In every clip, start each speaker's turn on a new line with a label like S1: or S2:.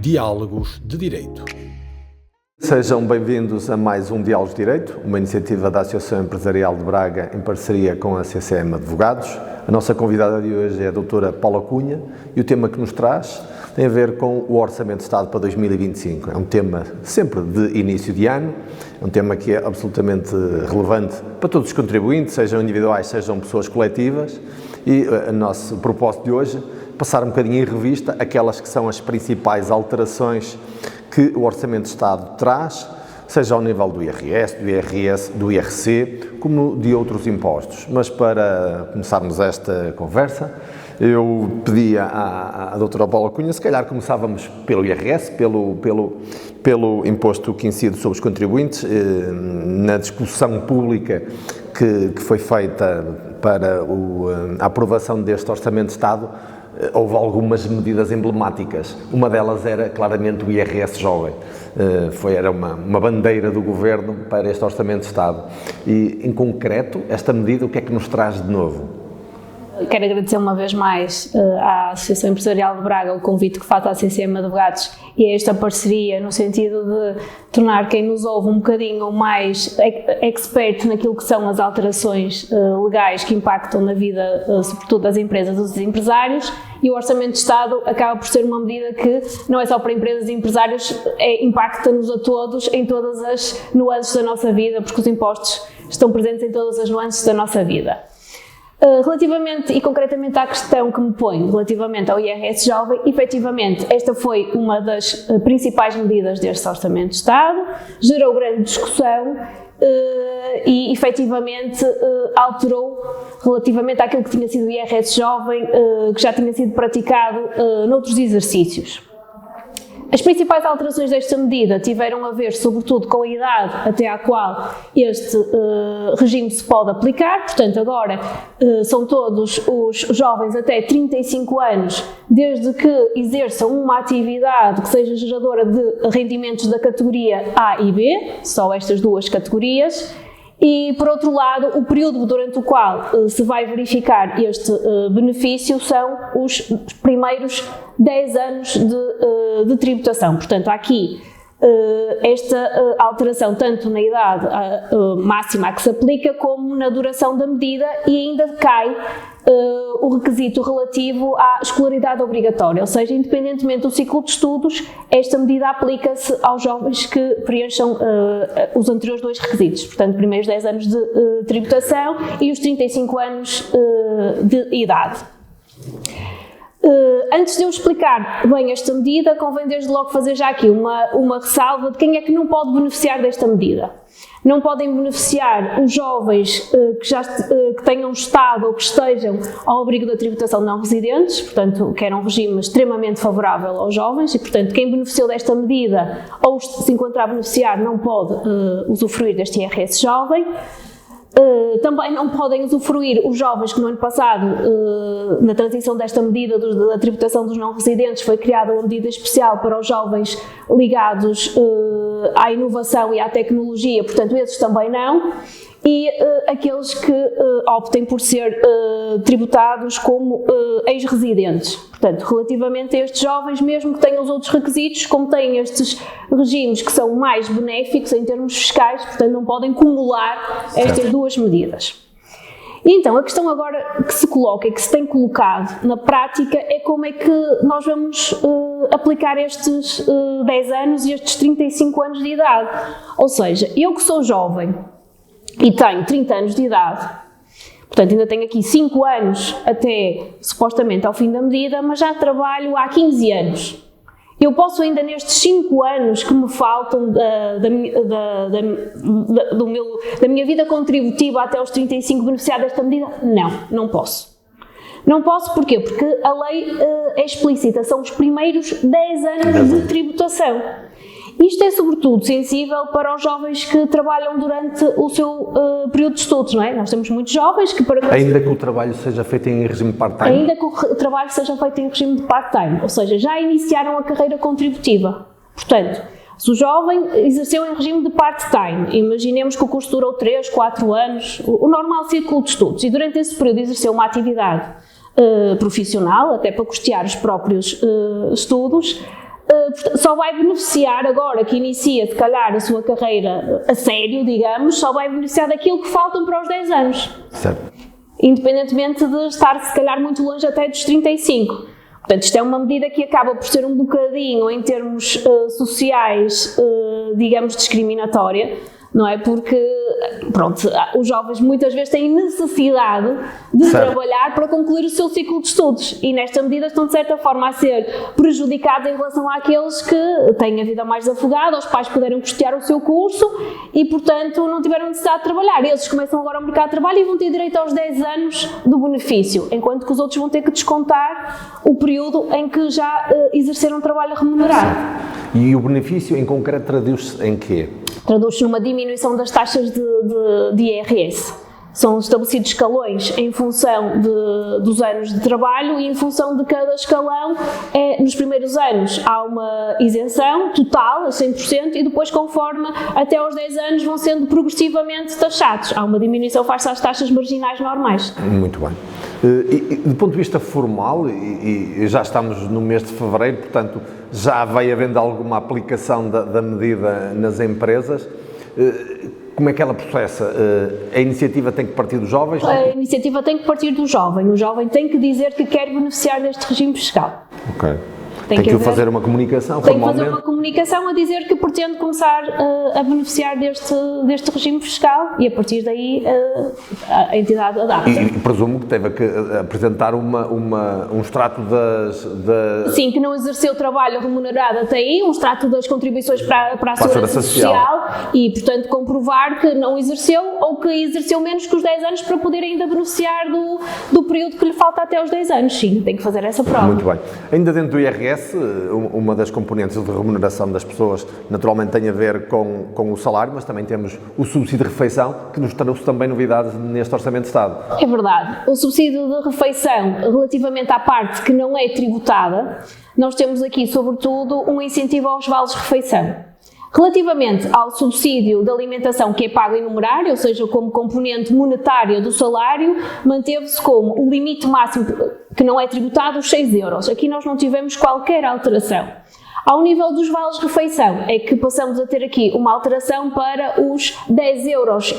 S1: Diálogos de Direito.
S2: Sejam bem-vindos a mais um Diálogos de Direito, uma iniciativa da Associação Empresarial de Braga em parceria com a CCM Advogados. A nossa convidada de hoje é a doutora Paula Cunha e o tema que nos traz tem a ver com o Orçamento de Estado para 2025. É um tema sempre de início de ano, é um tema que é absolutamente relevante para todos os contribuintes, sejam individuais, sejam pessoas coletivas, e o nosso propósito de hoje é passar um bocadinho em revista aquelas que são as principais alterações que o Orçamento de Estado traz, seja ao nível do IRS, do IRC, como de outros impostos. Mas para começarmos esta conversa, eu pedi à doutora Paula Cunha, se calhar começávamos pelo IRS, pelo imposto que incide sobre os contribuintes, na discussão pública que foi feita para a aprovação deste Orçamento de Estado. Houve algumas medidas emblemáticas. Uma delas era claramente o IRS jovem. Era uma bandeira do Governo para este Orçamento de Estado. E, em concreto, esta medida, o que é que nos traz de novo?
S3: Quero agradecer uma vez mais à Associação Empresarial de Braga o convite que faz à CCM Advogados e a esta parceria no sentido de tornar quem nos ouve um bocadinho mais expert naquilo que são as alterações legais que impactam na vida, sobretudo das empresas e dos empresários, e o Orçamento de Estado acaba por ser uma medida que não é só para empresas e empresários, impacta-nos a todos em todas as nuances da nossa vida, porque os impostos estão presentes em todas as nuances da nossa vida. Relativamente e concretamente à questão que me põe relativamente ao IRS jovem, efetivamente esta foi uma das principais medidas deste Orçamento de Estado, gerou grande discussão e efetivamente alterou relativamente àquilo que tinha sido o IRS jovem, que já tinha sido praticado noutros exercícios. As principais alterações desta medida tiveram a ver, sobretudo, com a idade até à qual este regime se pode aplicar. Portanto, agora são todos os jovens até 35 anos, desde que exerçam uma atividade que seja geradora de rendimentos da categoria A e B, só estas duas categorias. E, por outro lado, o período durante o qual se vai verificar este benefício são os primeiros 10 anos de tributação. Portanto, há aqui esta alteração tanto na idade máxima a que se aplica como na duração da medida, e ainda cai o requisito relativo à escolaridade obrigatória, ou seja, independentemente do ciclo de estudos, esta medida aplica-se aos jovens que preencham os anteriores dois requisitos, portanto, primeiros 10 anos de tributação e os 35 anos de idade. Antes de eu explicar bem esta medida, convém desde logo fazer já aqui uma ressalva de quem é que não pode beneficiar desta medida. Não podem beneficiar os jovens que tenham estado ou que estejam ao abrigo da tributação não residentes, portanto, que era um regime extremamente favorável aos jovens e, portanto, quem beneficiou desta medida ou se encontrar a beneficiar não pode usufruir deste IRS jovem. Também não podem usufruir os jovens que no ano passado, na transição desta medida da tributação dos não residentes, foi criada uma medida especial para os jovens ligados à inovação e à tecnologia, portanto esses também não, e aqueles que optem por ser tributados como ex-residentes. Portanto, relativamente a estes jovens, mesmo que tenham os outros requisitos, como têm estes regimes que são mais benéficos em termos fiscais, portanto não podem cumular estas duas medidas. E então, a questão agora que se coloca e que se tem colocado na prática é como é que nós vamos aplicar estes 10 anos e estes 35 anos de idade. Ou seja, eu que sou jovem e tenho 30 anos de idade, portanto ainda tenho aqui 5 anos até supostamente ao fim da medida, mas já trabalho há 15 anos. Eu posso ainda nestes 5 anos que me faltam da minha vida contributiva até aos 35 beneficiar desta medida? Não, não posso. Não posso porquê? Porque a lei é explícita, são os primeiros 10 anos de tributação. Isto é sobretudo sensível para os jovens que trabalham durante o seu período de estudos, não é? Nós temos muitos jovens que...
S2: Ainda que o trabalho seja feito em regime part-time?
S3: Ainda que o trabalho seja feito em regime de part-time, ou seja, já iniciaram a carreira contributiva. Portanto, se o jovem exerceu em regime de part-time, imaginemos que o curso durou 3, 4 anos, o normal ciclo de estudos, e durante esse período exerceu uma atividade profissional, até para custear os próprios estudos, só vai beneficiar agora que inicia, se calhar, a sua carreira a sério, digamos, só vai beneficiar daquilo que faltam para os 10 anos.
S2: Certo.
S3: Independentemente de estar, se calhar, muito longe até dos 35. Portanto, isto é uma medida que acaba por ser um bocadinho, em termos sociais, digamos, discriminatória, não é? Porque, pronto, os jovens muitas vezes têm necessidade de trabalhar para concluir o seu ciclo de estudos e nesta medida estão de certa forma a ser prejudicados em relação àqueles que têm a vida mais desafogada, os pais puderam custear o seu curso e, portanto, não tiveram necessidade de trabalhar. Eles começam agora o mercado de trabalho e vão ter direito aos 10 anos do benefício, enquanto que os outros vão ter que descontar o período em que já exerceram trabalho remunerado.
S2: E o benefício em concreto traduz-se em quê?
S3: Traduz-se numa diminuição das taxas de IRS. São estabelecidos escalões em função dos anos de trabalho e em função de cada escalão, nos primeiros anos há uma isenção total, a 100%, e depois conforme até aos 10 anos vão sendo progressivamente taxados. Há uma diminuição face às taxas marginais normais.
S2: Muito bem. E do ponto de vista formal, e já estamos no mês de fevereiro, portanto já vai havendo alguma aplicação da medida nas empresas, como é que ela processa? A iniciativa tem que partir dos jovens?
S3: A iniciativa tem que partir do jovem. O jovem tem que dizer que quer beneficiar deste regime fiscal.
S2: Ok. Tem que fazer uma comunicação formalmente?
S3: Tem que fazer uma comunicação a dizer que pretende começar a beneficiar deste regime fiscal e a partir daí a entidade adapta.
S2: E presumo que teve que apresentar um extrato das...
S3: Sim, que não exerceu trabalho remunerado até aí, um extrato das contribuições para a Segurança Social e, portanto, comprovar que não exerceu ou que exerceu menos que os 10 anos para poder ainda beneficiar do período que lhe falta até aos 10 anos. Sim, tem que fazer essa prova.
S2: Muito bem. Ainda dentro do IRS, uma das componentes de remuneração das pessoas naturalmente tem a ver com o salário, mas também temos o subsídio de refeição, que nos trouxe também novidades neste Orçamento de Estado.
S3: É verdade. O subsídio de refeição, relativamente à parte que não é tributada, nós temos aqui, sobretudo, um incentivo aos vales de refeição. Relativamente ao subsídio de alimentação que é pago em numerário, ou seja, como componente monetária do salário, manteve-se como o limite máximo que não é tributado, os 6 euros. Aqui nós não tivemos qualquer alteração. Ao nível dos vales de refeição, é que passamos a ter aqui uma alteração para os 10,20 euros,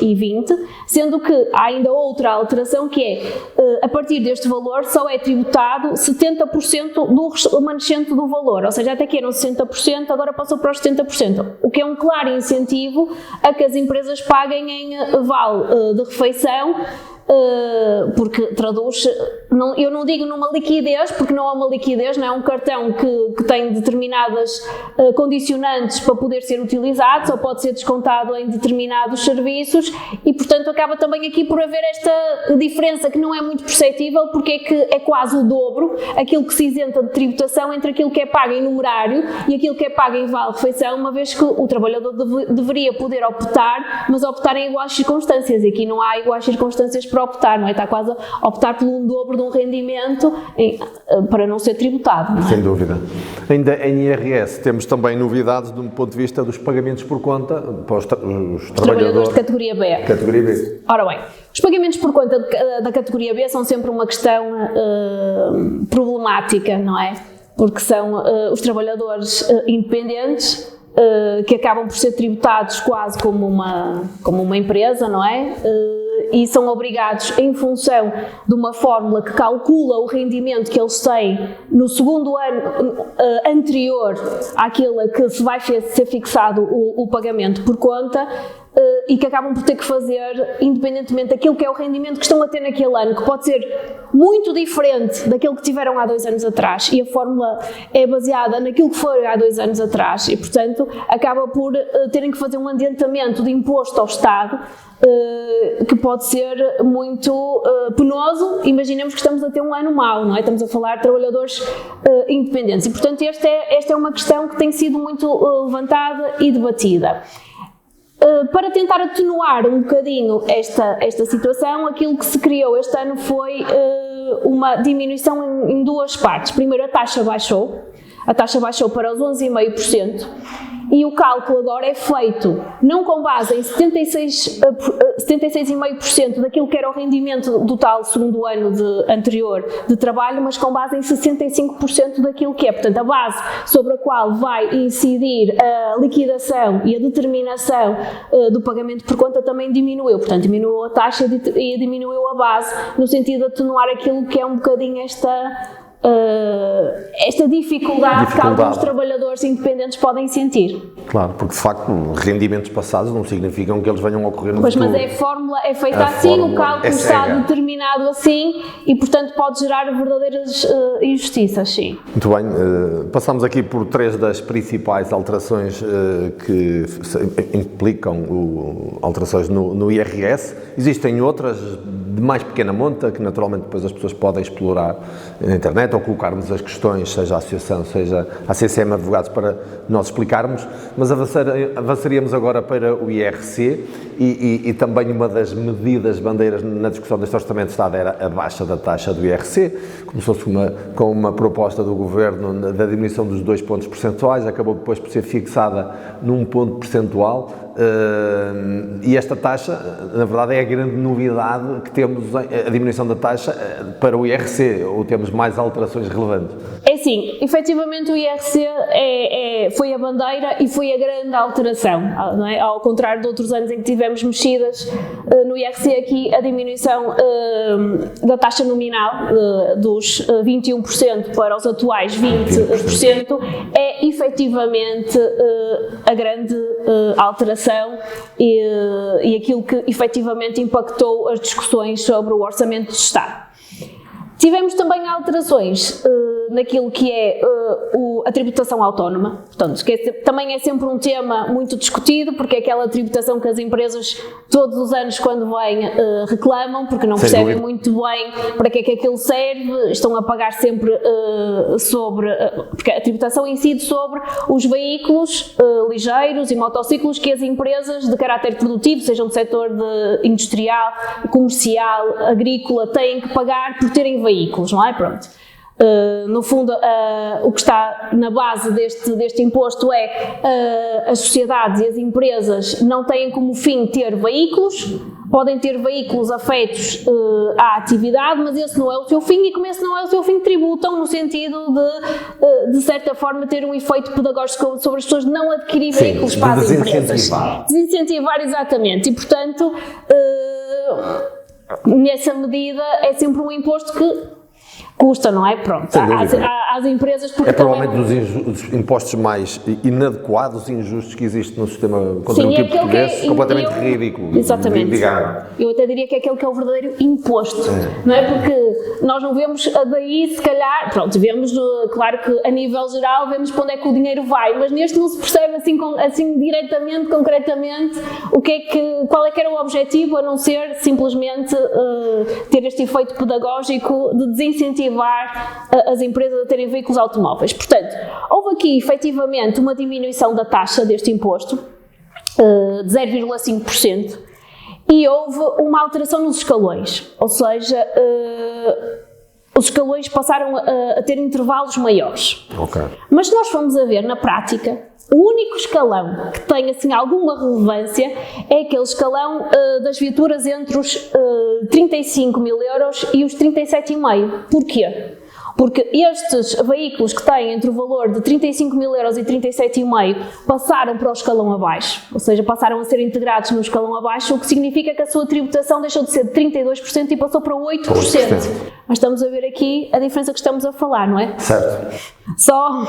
S3: sendo que há ainda outra alteração que é, a partir deste valor, só é tributado 70% do remanescente do valor, ou seja, até que eram 60%, agora passou para os 70%, o que é um claro incentivo a que as empresas paguem em vale de refeição, porque traduz, eu não digo numa liquidez, porque não é uma liquidez, não é um cartão que tem determinadas condicionantes para poder ser utilizado, só pode ser descontado em determinados serviços e, portanto, acaba também aqui por haver esta diferença que não é muito perceptível, porque é que é quase o dobro aquilo que se isenta de tributação entre aquilo que é pago em numerário e aquilo que é pago em vale-refeição, uma vez que o trabalhador deveria poder optar, mas optar em iguais circunstâncias, e aqui não há iguais circunstâncias para optar, não é? Está quase a optar por um dobro de um rendimento para não ser tributado, não é?
S2: Sem dúvida. Ainda em IRS temos também novidades do ponto de vista dos pagamentos por conta para os trabalhadores
S3: de categoria B.
S2: Categoria B.
S3: Ora bem, os pagamentos por conta da categoria B são sempre uma questão problemática, não é? Porque são os trabalhadores independentes que acabam por ser tributados quase como uma empresa, não é? E são obrigados, em função de uma fórmula que calcula o rendimento que eles têm no segundo ano anterior àquele que se vai ser fixado o pagamento por conta, e que acabam por ter que fazer, independentemente daquilo que é o rendimento que estão a ter naquele ano, que pode ser muito diferente daquilo que tiveram há 2 anos atrás, e a fórmula é baseada naquilo que foi há 2 anos atrás, e portanto acaba por terem que fazer um adiantamento de imposto ao Estado, que pode ser muito penoso. Imaginemos que estamos a ter um ano mau, não é? Estamos a falar de trabalhadores independentes, e portanto esta é uma questão que tem sido muito levantada e debatida. Para tentar atenuar um bocadinho esta situação, aquilo que se criou este ano foi uma diminuição em 2 partes. Primeiro, a taxa baixou para os 11,5%, e o cálculo agora é feito não com base em 76,5% daquilo que era o rendimento do tal segundo ano anterior de trabalho, mas com base em 65% daquilo que é. Portanto, a base sobre a qual vai incidir a liquidação e a determinação do pagamento por conta também diminuiu. Portanto, diminuiu a taxa e diminuiu a base, no sentido de atenuar aquilo que é um bocadinho esta dificuldade que alguns trabalhadores independentes podem sentir.
S2: Claro, porque de facto rendimentos passados não significam que eles venham a ocorrer no futuro.
S3: Mas a fórmula é feita assim, o cálculo está determinado assim e, portanto, pode gerar verdadeiras injustiças, sim.
S2: Muito bem, passamos aqui por 3 das principais alterações que implicam alterações no IRS. Existem outras de mais pequena monta, que naturalmente depois as pessoas podem explorar na internet ou colocarmos as questões, seja a associação, seja a CCM Advogados, para nós explicarmos, mas avançaríamos agora para o IRC e também uma das medidas bandeiras na discussão deste Orçamento de Estado era a baixa da taxa do IRC. Começou-se com uma proposta do Governo da diminuição dos 2 pontos percentuais, acabou depois por ser fixada num ponto percentual. E esta taxa, na verdade, é a grande novidade que temos, a diminuição da taxa para o IRC, ou temos mais alterações relevantes?
S3: É sim, efetivamente o IRC foi a bandeira e foi a grande alteração, não é? Ao contrário de outros anos em que tivemos mexidas no IRC, aqui a diminuição da taxa nominal dos 21% para os atuais 20% é efetivamente a grande alteração e aquilo que efetivamente impactou as discussões sobre o Orçamento de Estado. Tivemos também alterações naquilo que é a tributação autónoma, portanto, também é sempre um tema muito discutido, porque é aquela tributação que as empresas todos os anos quando vêm reclamam, porque não percebem muito bem para que é que aquilo serve, estão a pagar sempre porque a tributação incide sobre os veículos ligeiros e motociclos que as empresas de caráter produtivo, sejam do setor industrial, comercial, agrícola, têm que pagar por terem veículos, não é? Pronto. No fundo, o que está na base deste imposto é as sociedades e as empresas não têm como fim ter veículos, podem ter veículos afetos à atividade, mas esse não é o seu fim e como esse não é o seu fim, tributam no sentido de certa forma, ter um efeito pedagógico sobre as pessoas não adquirir veículos para as empresas. Desincentivar, exatamente. E, portanto, nessa medida é sempre um imposto que custa, não é? Pronto, às empresas... Porque
S2: provavelmente dos impostos mais inadequados e injustos que existe no sistema contributivo português, completamente ridículo.
S3: Exatamente. Eu até diria que é aquele que é o verdadeiro imposto, não é? Porque nós não vemos daí, se calhar, pronto, vemos, claro que a nível geral, vemos para onde é que o dinheiro vai, mas neste não se percebe assim diretamente, concretamente, qual é que era o objetivo, a não ser simplesmente ter este efeito pedagógico de desincentivar as empresas a terem veículos automóveis. Portanto, houve aqui efetivamente uma diminuição da taxa deste imposto de 0,5% e houve uma alteração nos escalões, ou seja, os escalões passaram a ter intervalos maiores.
S2: Okay.
S3: Mas se nós formos a ver na prática, o único escalão que tem assim alguma relevância é aquele escalão das viaturas entre os 35 mil euros e os 37,5. Porquê? Porque estes veículos que têm entre o valor de 35 mil euros e 37,5 passaram para o escalão abaixo, ou seja, passaram a ser integrados no escalão abaixo, o que significa que a sua tributação deixou de ser de 32% e passou para 8%. Mas estamos a ver aqui a diferença que estamos a falar, não é?
S2: Certo.
S3: Só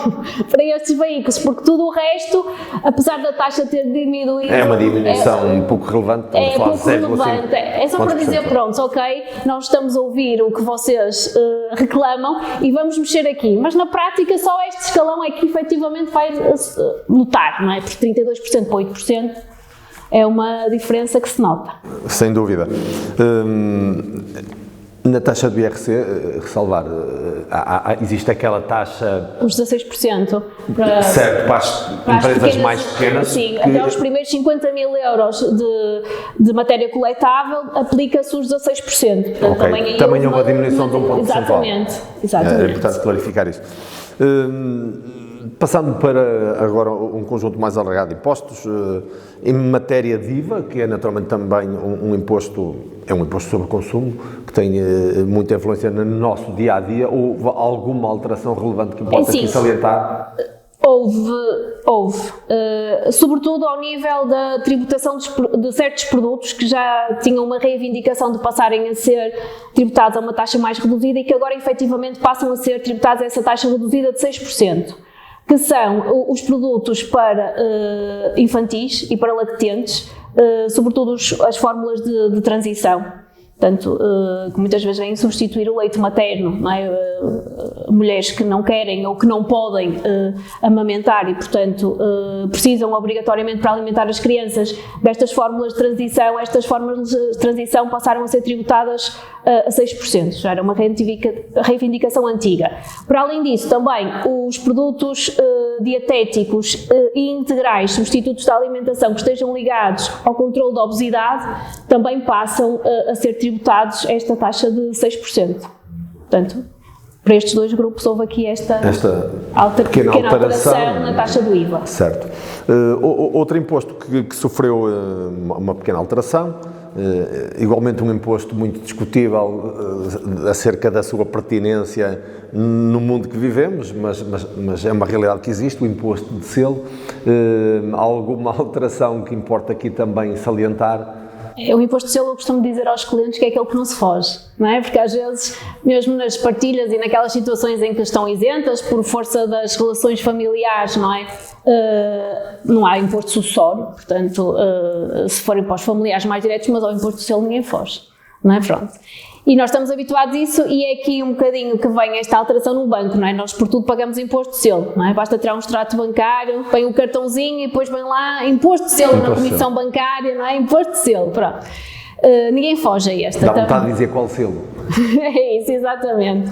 S3: para estes veículos, porque tudo o resto, apesar da taxa ter diminuído...
S2: É uma diminuição um pouco relevante.
S3: É pouco relevante. É só para dizer, pronto, ok, nós estamos a ouvir o que vocês reclamam e vamos mexer aqui. Mas na prática só este escalão é que efetivamente vai notar, não é? Por 32% para 8%. É uma diferença que se nota. Sem
S2: dúvida. Na taxa do IRC, ressalvar, existe aquela taxa...
S3: Os 16%
S2: certo, para as empresas mais pequenas.
S3: Sim, até aos primeiros 50 mil euros de matéria coletável aplica-se os 16%. Portanto,
S2: também é uma diminuição de um ponto percentual.
S3: Exatamente.
S2: É importante clarificar isso. Passando para agora um conjunto mais alargado de impostos, em matéria de IVA, que é naturalmente também um imposto sobre o consumo, que tem muita influência no nosso dia-a-dia, houve alguma alteração relevante que importa aqui salientar?
S3: Houve, sobretudo ao nível da tributação de certos produtos que já tinham uma reivindicação de passarem a ser tributados a uma taxa mais reduzida e que agora efetivamente passam a ser tributados a essa taxa reduzida de 6%, que são os produtos para infantis e para lactentes, sobretudo as fórmulas de transição. Portanto, que muitas vezes vêm substituir o leite materno, não é? Mulheres que não querem ou que não podem amamentar e, portanto, precisam obrigatoriamente para alimentar as crianças destas fórmulas de transição. Estas fórmulas de transição passaram a ser tributadas a 6%, já era uma reivindicação antiga. Para além disso, também os produtos dietéticos e integrais, substitutos da alimentação que estejam ligados ao controle da obesidade, também passam a ser tributados a esta taxa de 6%. Portanto, para estes dois grupos houve aqui esta pequena alteração na taxa do IVA.
S2: Certo. Outro imposto que sofreu uma pequena alteração, igualmente um imposto muito discutível acerca da sua pertinência no mundo que vivemos, mas é uma realidade que existe, o imposto de selo. Há alguma alteração que importa aqui também salientar?
S3: O imposto de selo, eu costumo dizer aos clientes que é aquele que não se foge, não é? Porque às vezes, mesmo nas partilhas e naquelas situações em que estão isentas, por força das relações familiares, não é? Não há imposto sucessório, portanto, se forem para os familiares mais diretos, mas ao imposto de selo ninguém foge, não é? Pronto. E nós estamos habituados a isso e é aqui um bocadinho que vem esta alteração no banco, não é? Nós por tudo pagamos imposto de selo, não é? Basta tirar um extrato bancário, vem o cartãozinho e depois vem lá imposto de selo na comissão bancária, não é? Imposto de selo, pronto. Ninguém foge a esta.
S2: Dá vontade de dizer qual selo.
S3: É isso, exatamente.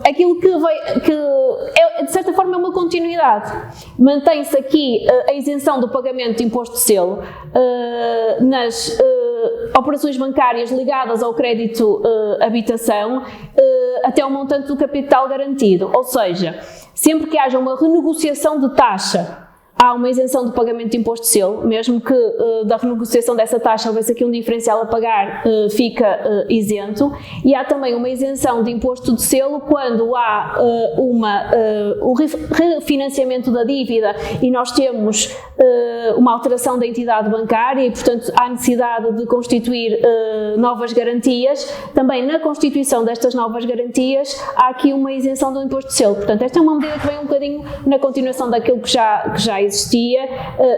S3: Aquilo que é, de certa forma, é uma continuidade. Mantém-se aqui a isenção do pagamento de imposto de selo nas operações bancárias ligadas ao crédito habitação até o montante do capital garantido, ou seja, sempre que haja uma renegociação de taxa, há uma isenção do pagamento de imposto de selo, mesmo que da renegociação dessa taxa houvesse aqui um diferencial a pagar, fica isento, e há também uma isenção de imposto de selo quando há um refinanciamento da dívida e nós temos uma alteração da entidade bancária e, portanto, há necessidade de constituir novas garantias. Também na constituição destas novas garantias há aqui uma isenção do imposto de selo. Portanto, esta é uma medida que vem um bocadinho na continuação daquilo que já existia,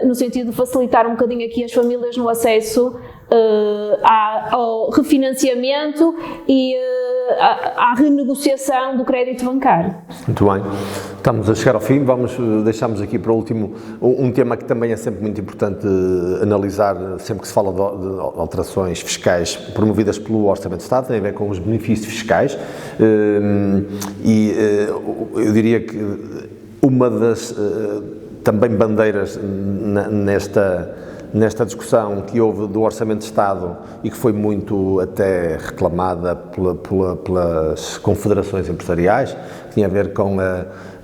S3: no sentido de facilitar um bocadinho aqui as famílias no acesso ao refinanciamento e à renegociação do crédito bancário.
S2: Muito bem. Estamos a chegar ao fim, deixamos aqui para o último um tema que também é sempre muito importante analisar, sempre que se fala de alterações fiscais promovidas pelo Orçamento de Estado, tem a ver com os benefícios fiscais, e eu diria que uma das também bandeiras nesta discussão que houve do Orçamento de Estado e que foi muito até reclamada pelas confederações empresariais, que tinha a ver com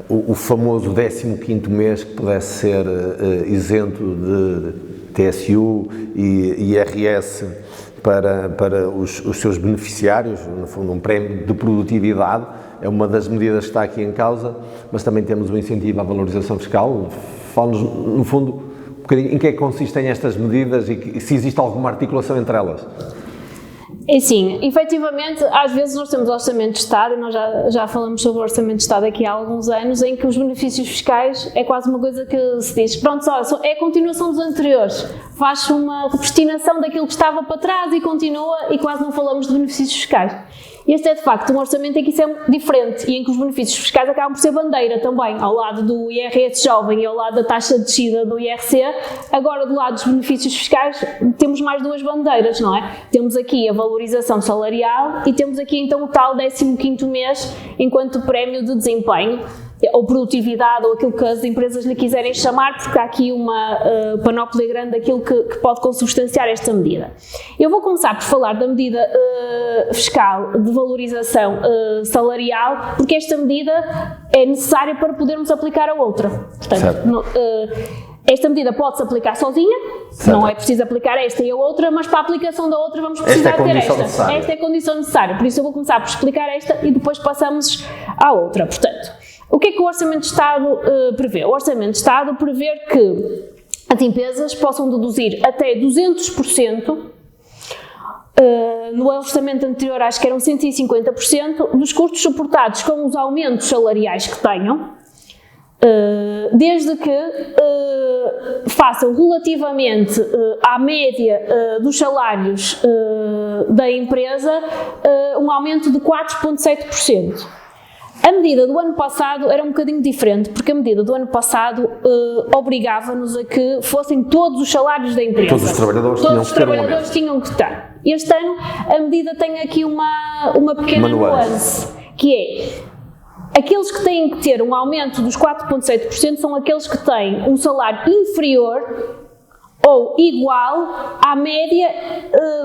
S2: o famoso 15º mês que pudesse ser isento de TSU e IRS para os seus beneficiários, no fundo um prémio de produtividade. É uma das medidas que está aqui em causa, mas também temos o incentivo à valorização fiscal. Fala-nos, no fundo, um bocadinho em que é que consistem estas medidas e se existe alguma articulação entre elas.
S3: É sim, efetivamente, às vezes nós temos Orçamento de Estado, e nós já falamos sobre o Orçamento de Estado aqui há alguns anos, em que os benefícios fiscais é quase uma coisa que se diz, pronto, é a continuação dos anteriores, faz uma repristinação daquilo que estava para trás e continua, e quase não falamos de benefícios fiscais. Este é de facto um orçamento em que isso é diferente e em que os benefícios fiscais acabam por ser bandeira também, ao lado do IRS jovem e ao lado da taxa de descida do IRC. Agora, do lado dos benefícios fiscais, temos mais duas bandeiras, não é? Temos aqui a valorização salarial e temos aqui então o tal 15º mês enquanto prémio de desempenho. ou produtividade, ou aquilo que as empresas lhe quiserem chamar, porque há aqui uma panóplia grande daquilo que pode consubstanciar esta medida. Eu vou começar por falar da medida fiscal de valorização salarial, porque esta medida é necessária para podermos aplicar a outra. Portanto, esta medida pode-se aplicar sozinha, não é preciso aplicar esta e a outra, mas para a aplicação da outra vamos precisar ter esta. Esta é a condição necessária, por isso eu vou começar por explicar esta e depois passamos à outra. Portanto, o que é que o Orçamento de Estado prevê? O Orçamento de Estado prevê que as empresas possam deduzir até 200%, no orçamento anterior acho que eram 150%, dos custos suportados com os aumentos salariais que tenham, desde que façam relativamente à média dos salários da empresa um aumento de 4,7%. A medida do ano passado era um bocadinho diferente, porque a medida do ano passado obrigava-nos a que fossem todos os salários da empresa.
S2: Todos os trabalhadores
S3: tinham que estar. Este ano a medida tem aqui uma pequena nuance, que é: aqueles que têm que ter um aumento dos 4,7% são aqueles que têm um salário inferior ou igual à média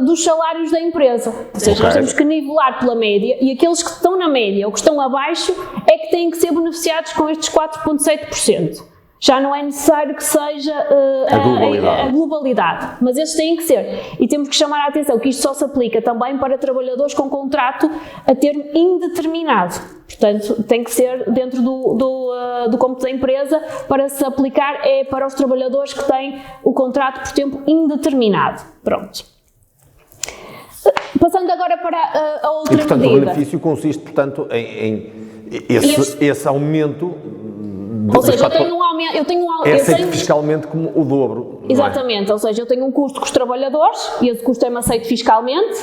S3: dos salários da empresa. Ou seja, nós temos que nivelar pela média, e aqueles que estão na média ou que estão abaixo é que têm que ser beneficiados com estes 4,7%. Já não é necessário que seja a globalidade, mas estes têm que ser. E temos que chamar a atenção que isto só se aplica também para trabalhadores com contrato a termo indeterminado. Portanto, tem que ser dentro do cômputo da empresa. Para se aplicar é para os trabalhadores que têm o contrato por tempo indeterminado. Pronto. Passando agora para a outra medida.
S2: E, portanto, o benefício consiste, portanto, em esse aumento.
S3: Ou seja, eu tenho
S2: aceito fiscalmente como o dobro.
S3: Exatamente, ou seja, eu tenho um custo com os trabalhadores e esse custo é-me aceito fiscalmente,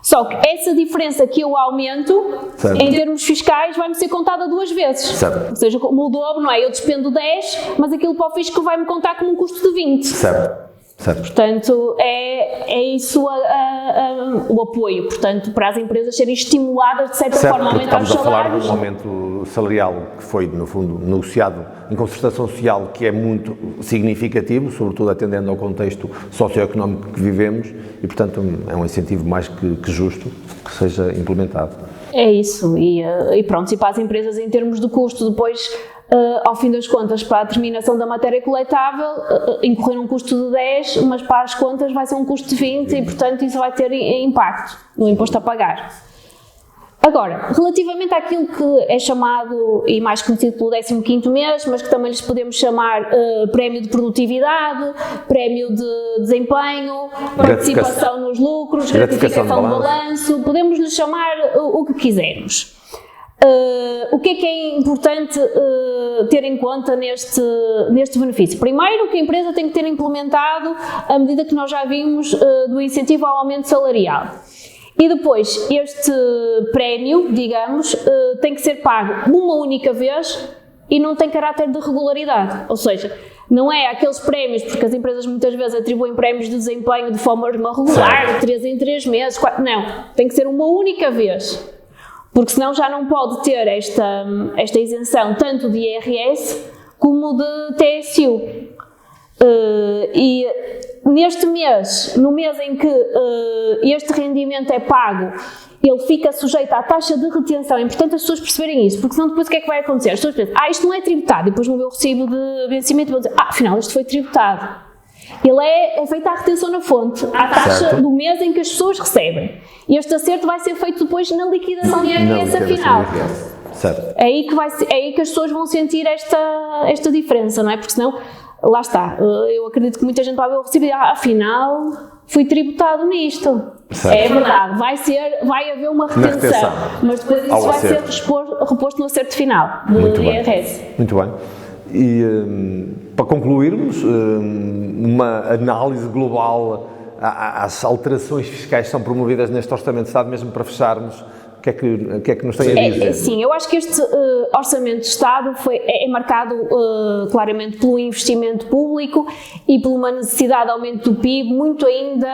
S3: só que essa diferença que eu aumento, em termos fiscais, vai-me ser contada duas vezes.
S2: Certo.
S3: Ou seja, como o dobro, não é? Eu despendo 10, mas aquilo para o fisco vai-me contar como um custo de 20.
S2: Certo.
S3: Portanto, é isso o apoio, portanto, para as empresas serem estimuladas de certa forma a aumentar os salários.
S2: Estamos a falar de um aumento salarial que foi, no fundo, negociado em concertação social, que é muito significativo, sobretudo atendendo ao contexto socioeconómico que vivemos, e, portanto, é um incentivo mais que justo que seja implementado.
S3: É isso, e pronto, e para as empresas em termos de custo, depois, ao fim das contas, para a terminação da matéria coletável, incorrer um custo de 10, mas para as contas vai ser um custo de 20 e, portanto, isso vai ter impacto no imposto a pagar. Agora, relativamente àquilo que é chamado e mais conhecido pelo 15º mês, mas que também lhes podemos chamar prémio de produtividade, prémio de desempenho, participação nos lucros, gratificação de balanço, podemos lhes chamar o que quisermos. O que é importante ter em conta neste benefício? Primeiro, que a empresa tem que ter implementado a medida que nós já vimos do incentivo ao aumento salarial. E depois, este prémio, digamos, tem que ser pago uma única vez e não tem caráter de regularidade. Ou seja, não é aqueles prémios, porque as empresas muitas vezes atribuem prémios de desempenho de forma regular, de 3 em 3 meses, 4, não, tem que ser uma única vez. Porque senão já não pode ter esta isenção tanto de IRS como de TSU. E neste mês, no mês em que este rendimento é pago, ele fica sujeito à taxa de retenção. É importante as pessoas perceberem isso, porque senão depois o que é que vai acontecer? As pessoas pensam, isto não é tributado, e depois no meu recibo de vencimento vão dizer, afinal isto foi tributado. Ele é feita a retenção na fonte, à taxa do mês em que as pessoas recebem. E este acerto vai ser feito depois na liquidação de IRS afinal.
S2: Certo.
S3: É aí que as pessoas vão sentir esta diferença, não é? Porque senão, lá está, eu acredito que muita gente vai ver o recibo e afinal fui tributado nisto. Certo. É verdade, vai haver uma retenção, mas depois isso vai ser reposto no acerto final do IRS.
S2: Muito bem. E para concluirmos, uma análise global às alterações fiscais que são promovidas neste Orçamento de Estado, mesmo para fecharmos, o que é que nos tem a dizer?
S3: Sim, eu acho que este Orçamento de Estado é marcado claramente pelo investimento público e por uma necessidade de aumento do PIB, muito ainda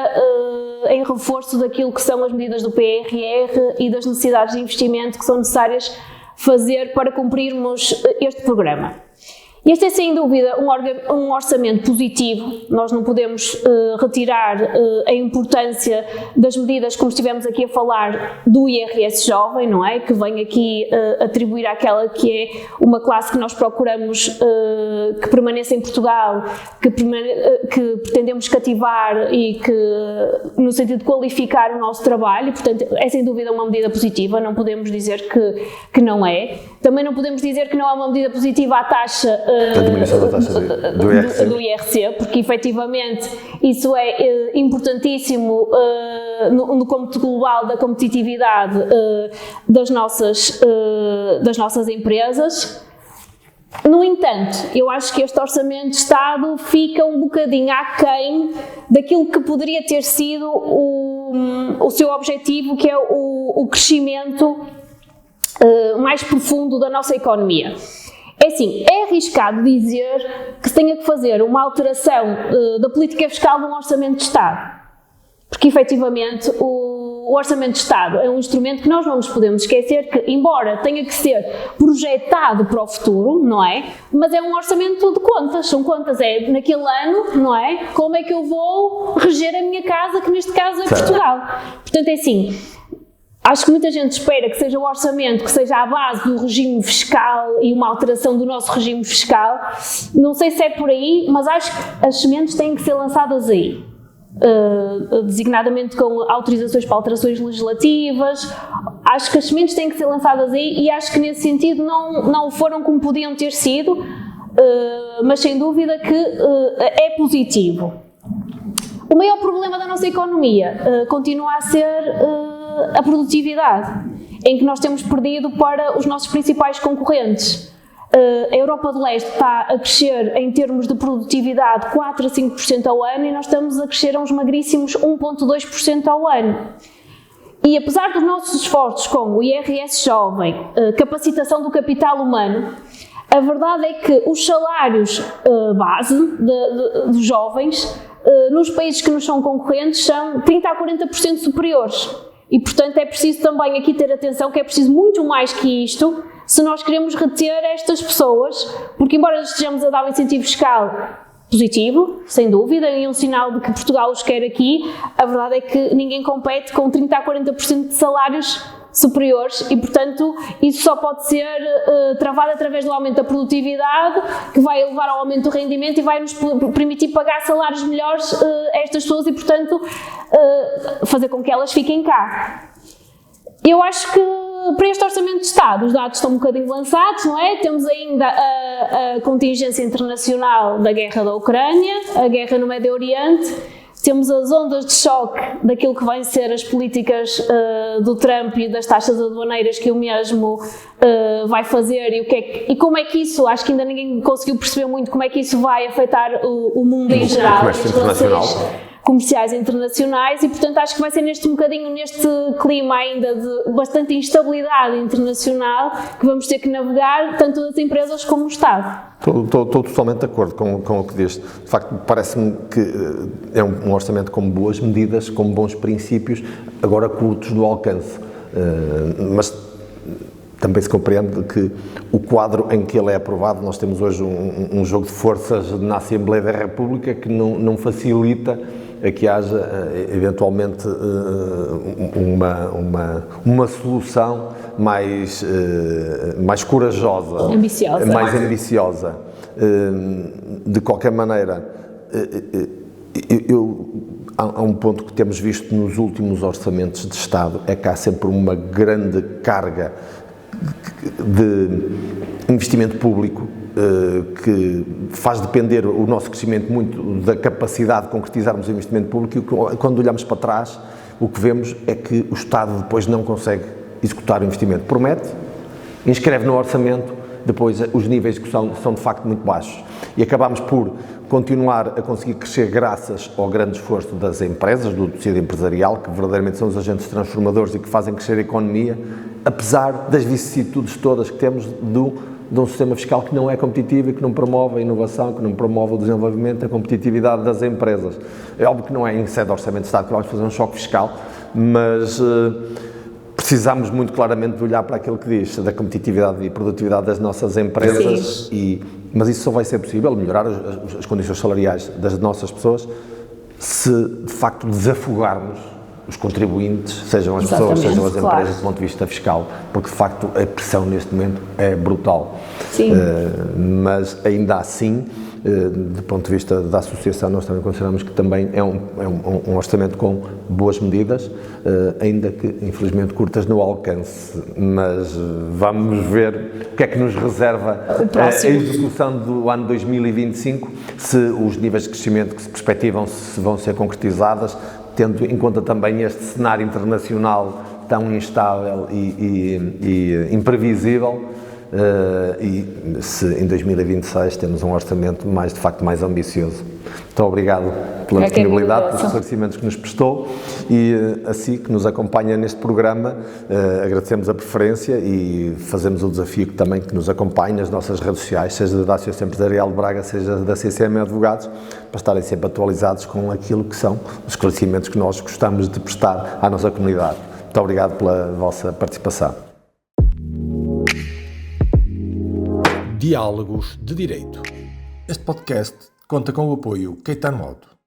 S3: em reforço daquilo que são as medidas do PRR e das necessidades de investimento que são necessárias fazer para cumprirmos este programa. Este é sem dúvida um orçamento positivo. Nós não podemos retirar a importância das medidas, como estivemos aqui a falar, do IRS jovem, não é? Que vem aqui atribuir àquela que é uma classe que nós procuramos que permaneça em Portugal, que pretendemos cativar e que, no sentido de qualificar o nosso trabalho, portanto, é sem dúvida uma medida positiva, não podemos dizer que não é. Também não podemos dizer que não é uma medida positiva à taxa
S2: a diminuição da taxa
S3: do IRC, porque efetivamente isso é importantíssimo no cômputo global da competitividade das nossas empresas. No entanto, eu acho que este Orçamento de Estado fica um bocadinho aquém daquilo que poderia ter sido o seu objetivo, que é o crescimento mais profundo da nossa economia. É assim, é arriscado dizer que se tenha que fazer uma alteração da política fiscal num Orçamento de Estado, porque efetivamente o Orçamento de Estado é um instrumento que nós não nos podemos esquecer que, embora tenha que ser projetado para o futuro, não é? Mas é um orçamento de contas, são contas, é naquele ano, não é? Como é que eu vou reger a minha casa, que neste caso é Portugal. Portanto, é assim, acho que muita gente espera que seja o orçamento que seja à base do regime fiscal e uma alteração do nosso regime fiscal. Não sei se é por aí, mas acho que as sementes têm que ser lançadas aí. Designadamente com autorizações para alterações legislativas. Acho que as sementes têm que ser lançadas aí e acho que nesse sentido não foram como podiam ter sido, mas sem dúvida que é positivo. O maior problema da nossa economia continua a ser a produtividade, em que nós temos perdido para os nossos principais concorrentes. A Europa de Leste está a crescer em termos de produtividade 4 a 5% ao ano e nós estamos a crescer a uns magríssimos 1,2% ao ano. E apesar dos nossos esforços com o IRS jovem, capacitação do capital humano, a verdade é que os salários base dos jovens nos países que nos são concorrentes são 30 a 40% superiores. E, portanto, é preciso também aqui ter atenção que é preciso muito mais que isto se nós queremos reter estas pessoas, porque embora estejamos a dar um incentivo fiscal positivo, sem dúvida, e um sinal de que Portugal os quer aqui, a verdade é que ninguém compete com 30 a 40% de salários superiores e, portanto, isso só pode ser travado através do aumento da produtividade, que vai elevar ao aumento do rendimento e vai nos permitir pagar salários melhores a estas pessoas e, portanto, fazer com que elas fiquem cá. Eu acho que para este Orçamento de Estado os dados estão um bocadinho lançados, não é? Temos ainda a contingência internacional da guerra da Ucrânia, a guerra no Médio Oriente, temos as ondas de choque daquilo que vai ser as políticas do Trump e das taxas aduaneiras que o mesmo vai fazer e como é que isso, acho que ainda ninguém conseguiu perceber muito como é que isso vai afetar o mundo em geral, as relações comerciais internacionais e, portanto, acho que vai ser neste clima ainda de bastante instabilidade internacional que vamos ter que navegar, tanto as empresas como o Estado.
S2: Estou totalmente de acordo com o que disse. De facto, parece-me que é um orçamento com boas medidas, com bons princípios, agora curtos do alcance. Mas também se compreende que o quadro em que ele é aprovado, nós temos hoje um jogo de forças na Assembleia da República que não facilita a que haja eventualmente uma solução mais corajosa, mais ambiciosa. De qualquer maneira, há um ponto que temos visto nos últimos orçamentos de Estado, é que há sempre uma grande carga de investimento público que faz depender o nosso crescimento muito da capacidade de concretizarmos o investimento público e quando olhamos para trás o que vemos é que o Estado depois não consegue executar o investimento. Promete, inscreve no orçamento, depois os níveis de execução são de facto muito baixos e acabamos por continuar a conseguir crescer graças ao grande esforço das empresas, do tecido empresarial, que verdadeiramente são os agentes transformadores e que fazem crescer a economia, apesar das vicissitudes todas que temos de um sistema fiscal que não é competitivo e que não promove a inovação, que não promove o desenvolvimento, a competitividade das empresas. É óbvio que não é em sede de orçamento de Estado que vamos fazer um choque fiscal, mas precisamos muito claramente de olhar para aquilo que diz da competitividade e produtividade das nossas empresas, mas isso só vai ser possível, melhorar as condições salariais das nossas pessoas, se de facto desafogarmos os contribuintes, sejam as pessoas, sejam as empresas, do ponto de vista fiscal, porque de facto a pressão neste momento é brutal.
S3: Sim.
S2: Mas ainda assim, do ponto de vista da associação, nós também consideramos que também é um orçamento com boas medidas, ainda que infelizmente curtas no alcance, mas vamos ver o que é que nos reserva a execução do ano 2025, se os níveis de crescimento que se perspectivam se vão ser concretizadas, tendo em conta também este cenário internacional tão instável e imprevisível, e se em 2026 temos um orçamento de facto mais ambicioso. Muito obrigado pela disponibilidade, pelos esclarecimentos que nos prestou, e assim que nos acompanha neste programa, agradecemos a preferência e fazemos o desafio também que nos acompanhe nas nossas redes sociais, seja da Associação Empresarial de Braga, seja da CCM Advogados, para estarem sempre atualizados com aquilo que são os esclarecimentos que nós gostamos de prestar à nossa comunidade. Muito obrigado pela vossa participação.
S1: Diálogos de Direito. Este podcast conta com o apoio Caetano Auto.